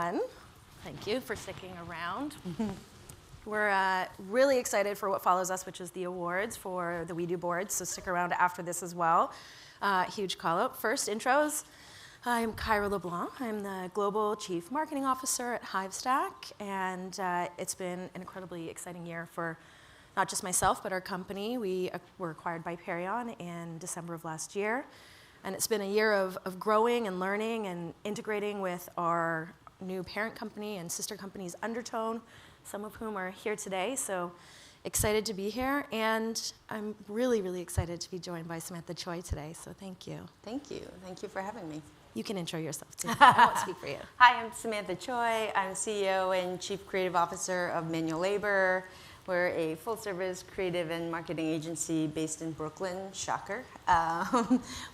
everyone. Thank you for sticking around. We're really excited for what follows us, which is the awards for the We Do boards, so stick around after this as well. Huge call out. First, intros. I'm Kyra LeBlanc. I'm the Global Chief Marketing Officer at Hivestack, and it's been an incredibly exciting year for not just myself, but our company. We were acquired by Perion in December of last year, and it's been a year of growing and learning and integrating with our new parent company and sister companies, Undertone, some of whom are here today, so excited to be here, and I'm really, really excited to be joined by Samantha Choi today, so thank you. Thank you. Thank you for having me. You can intro yourself too. I won't speak for you. Hi, I'm Samantha Choi. I'm CEO and Chief Creative Officer of Manual Labor. We're a full-service creative and marketing agency based in Brooklyn. Shocker.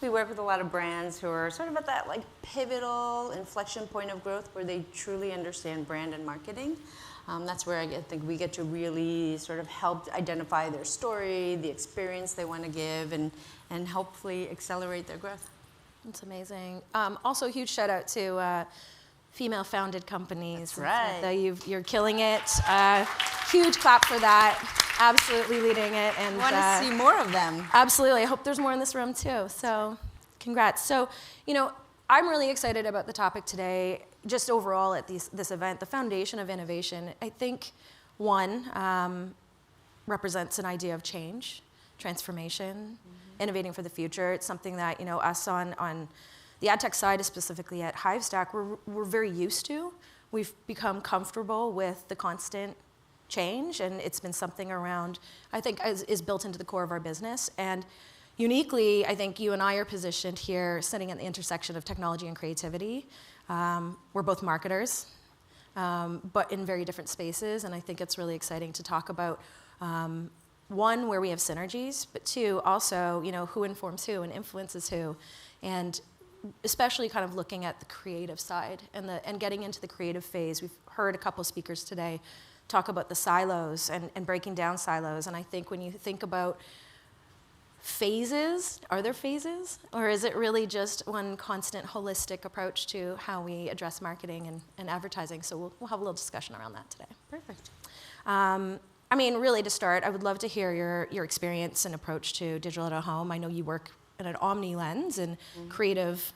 We work with a lot of brands who are sort of at that pivotal inflection point of growth where they truly understand brand and marketing. That's where I think we get to really sort of help identify their story, the experience they want to give, and hopefully accelerate their growth. That's amazing. Also, a huge shout out to female-founded companies. That's right. Samantha, you're killing it. Huge clap for that. Absolutely leading it. And want to see more of them. Absolutely. I hope there's more in this room too. So, congrats. So, I'm really excited about the topic today. Just overall at this event, the foundation of innovation. I think one represents an idea of change, transformation. Innovating for the future. It's something that us on the ad tech side, specifically at Hivestack, we're very used to. We've become comfortable with the constant change, and it's been something around, I think, is built into the core of our business. And uniquely, I think you and I are positioned here, sitting at the intersection of technology and creativity. We're both marketers, but in very different spaces, and I think it's really exciting to talk about. One, where we have synergies, but two, also, who informs who and influences who, and especially kind of looking at the creative side and getting into the creative phase. We've heard a couple speakers today talk about the silos and breaking down silos, and I think when you think about phases, are there phases, or is it really just one constant holistic approach to how we address marketing and advertising? So we'll have a little discussion around that today. Perfect. Really to start, I would love to hear your experience and approach to digital at home. I know you work in an omni lens and creative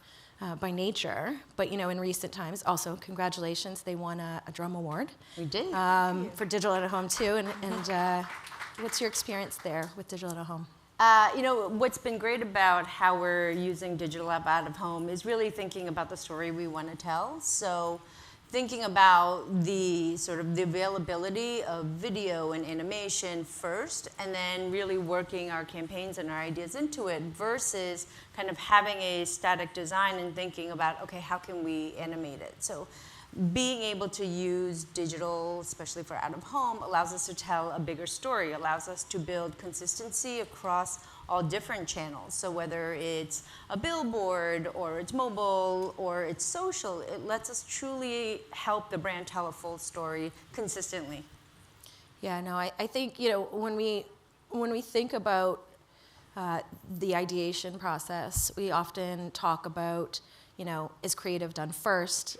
by nature, but in recent times, also congratulations, they won a Drum Award. We did. For digital at home too, and what's your experience there with digital at home? What's been great about how we're using digital out of home is really thinking about the story we want to tell. So thinking about the availability of video and animation first, and then really working our campaigns and our ideas into it versus kind of having a static design and thinking about, okay, how can we animate it? So being able to use digital, especially for out of home, allows us to tell a bigger story, allows us to build consistency across all different channels. So whether it's a billboard or it's mobile or it's social, it lets us truly help the brand tell a full story consistently. Yeah, no, I think when we think about the ideation process, we often talk about is creative done first?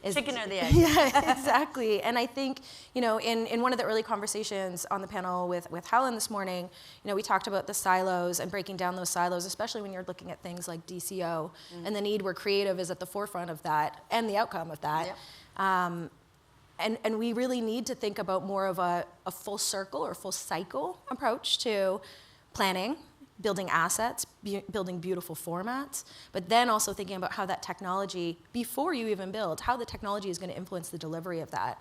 Chicken or the egg? Yeah, exactly. And I think, in one of the early conversations on the panel with Helen this morning, we talked about the silos and breaking down those silos, especially when you're looking at things like DCO and the need where creative is at the forefront of that and the outcome of that. Yep. And we really need to think about more of a full circle or full cycle approach to planning, building assets, building beautiful formats, but then also thinking about how that technology, before you even build, how the technology is going to influence the delivery of that.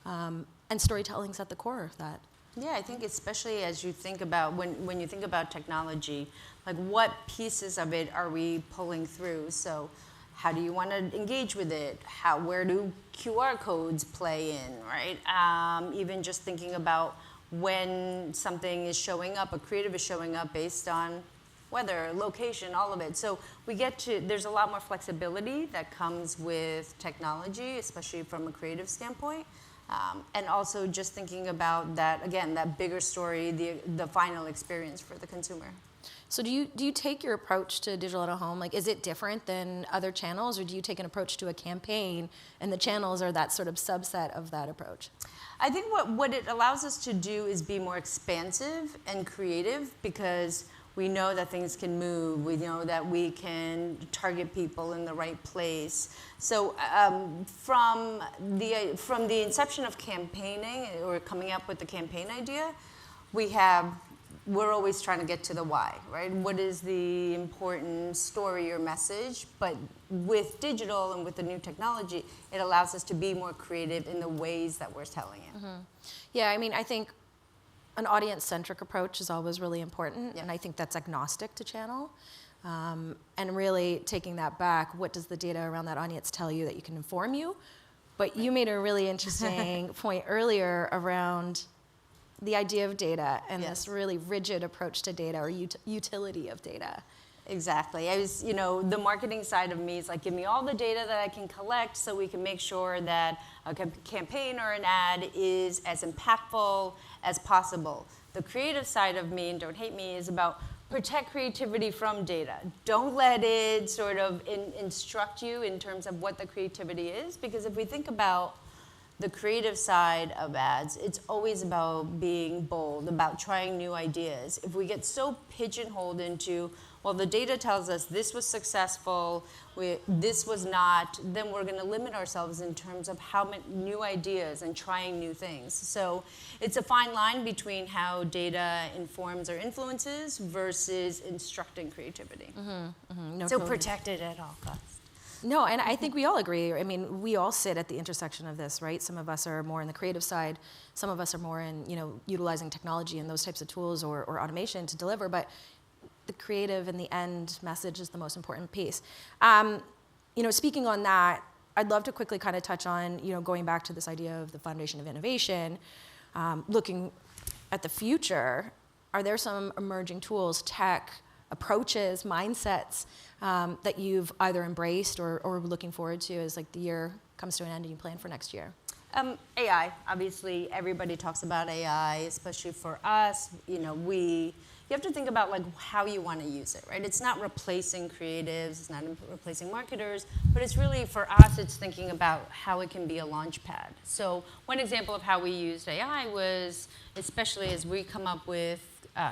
And storytelling's at the core of that. Yeah, I think especially as you think about, when you think about technology, what pieces of it are we pulling through? So how do you want to engage with it? Where do QR codes play in, right? Even just thinking about when something is showing up, a creative is showing up based on weather, location, all of it. So there's a lot more flexibility that comes with technology, especially from a creative standpoint. And also just thinking about that, again, that bigger story, the final experience for the consumer. So do you take your approach to digital out of home, like is it different than other channels, or do you take an approach to a campaign and the channels are that sort of subset of that approach? I think what it allows us to do is be more expansive and creative, because we know that things can move. We know that we can target people in the right place. So from the inception of campaigning or coming up with the campaign idea, we're always trying to get to the why, right? What is the important story or message? But with digital and with the new technology, it allows us to be more creative in the ways that we're telling it. Mm-hmm. Yeah, I mean, I think an audience-centric approach is always really important, and I think that's agnostic to channel. And really taking that back, what does the data around that audience tell you that you can inform you? But you made a really interesting point earlier around the idea of data and this really rigid approach to data, or utility of data. Exactly. The marketing side of me is like, give me all the data that I can collect so we can make sure that a campaign or an ad is as impactful as possible. The creative side of me, and don't hate me, is about protect creativity from data. Don't let it sort of instruct you in terms of what the creativity is, because if we think about the creative side of ads, it's always about being bold, about trying new ideas. If we get so pigeonholed into, well, the data tells us this was successful, this was not, then we're going to limit ourselves in terms of how many new ideas and trying new things. So it's a fine line between how data informs or influences versus instructing creativity. Mm-hmm, mm-hmm. No, so totally. Protect it at all costs. No, and I think we all agree. I mean, we all sit at the intersection of this, right? Some of us are more in the creative side. Some of us are more in, utilizing technology and those types of tools or automation to deliver. But the creative and the end message is the most important piece. Speaking on that, I'd love to quickly kind of touch on, going back to this idea of the foundation of innovation, looking at the future. Are there some emerging tools, tech, approaches, mindsets that you've either embraced or looking forward to as like the year comes to an end and you plan for next year? AI, obviously everybody talks about AI, especially for us. You have to think about like how you want to use it, right? It's not replacing creatives, it's not replacing marketers, but it's really, for us, it's thinking about how it can be a launch pad. So one example of how we used AI was, especially as we come up with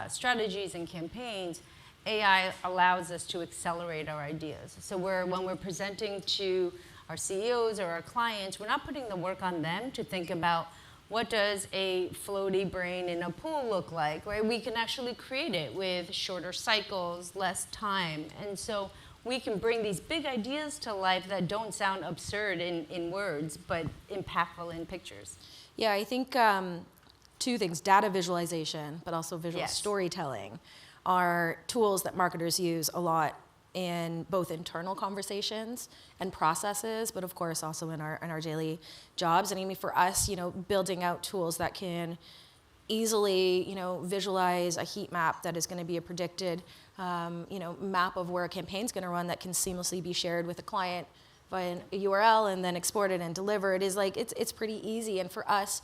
strategies and campaigns, AI allows us to accelerate our ideas. So when we're presenting to our CEOs or our clients, we're not putting the work on them to think about what does a floaty brain in a pool look like, right? We can actually create it with shorter cycles, less time. And so we can bring these big ideas to life that don't sound absurd in words, but impactful in pictures. Yeah, I think two things, data visualization, but also visual storytelling, are tools that marketers use a lot in both internal conversations and processes, but of course also in our daily jobs. And I mean, for us, building out tools that can easily, visualize a heat map that is going to be a predicted, map of where a campaign's going to run that can seamlessly be shared with a client via a URL and then exported and delivered is like, it's pretty easy. And for us,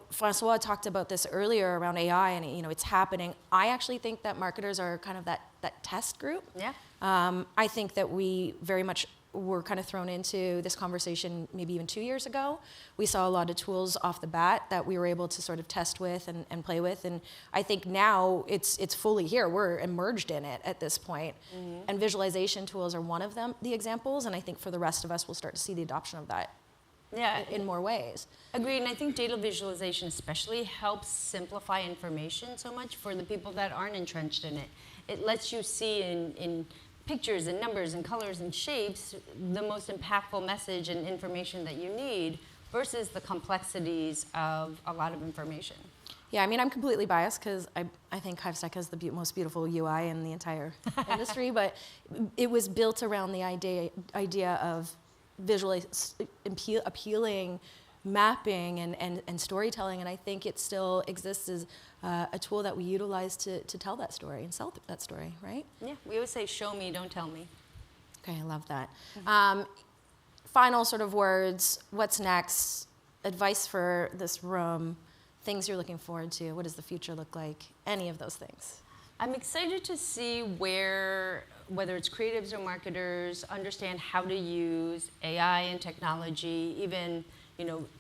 Francois talked about this earlier around AI, and it's happening. I actually think that marketers are kind of that test group. Yeah. I think that we very much were kind of thrown into this conversation maybe even 2 years ago. We saw a lot of tools off the bat that we were able to sort of test with and play with, and I think now it's fully here. We're immersed in it at this point. Mm-hmm. And visualization tools are one of the examples, and I think for the rest of us, we'll start to see the adoption of that. Yeah, in more ways. Agreed, and I think data visualization especially helps simplify information so much for the people that aren't entrenched in it. It lets you see in pictures and numbers and colors and shapes the most impactful message and information that you need versus the complexities of a lot of information. Yeah, I mean, I'm completely biased because I think Hivestack has the most beautiful UI in the entire industry, but it was built around the idea of visually appealing mapping and storytelling, and I think it still exists as a tool that we utilize to tell that story and sell that story, right? Yeah, we always say, show me, don't tell me. Okay, I love that. Mm-hmm. Final sort of words, what's next, advice for this room, things you're looking forward to, what does the future look like, any of those things? I'm excited to see whether it's creatives or marketers, understand how to use AI and technology, even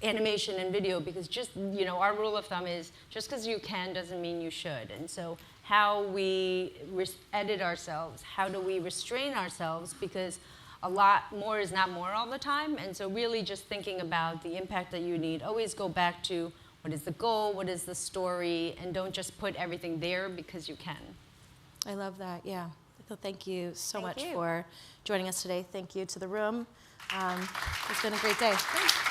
animation and video, because just our rule of thumb is just because you can doesn't mean you should. And so how we edit ourselves, how do we restrain ourselves, because a lot more is not more all the time. And so really just thinking about the impact that you need. Always go back to what is the goal, what is the story, and don't just put everything there because you can. I love that, yeah. So thank you so Thank much you. for joining us today. Thank you to the room. It's been a great day. Thanks.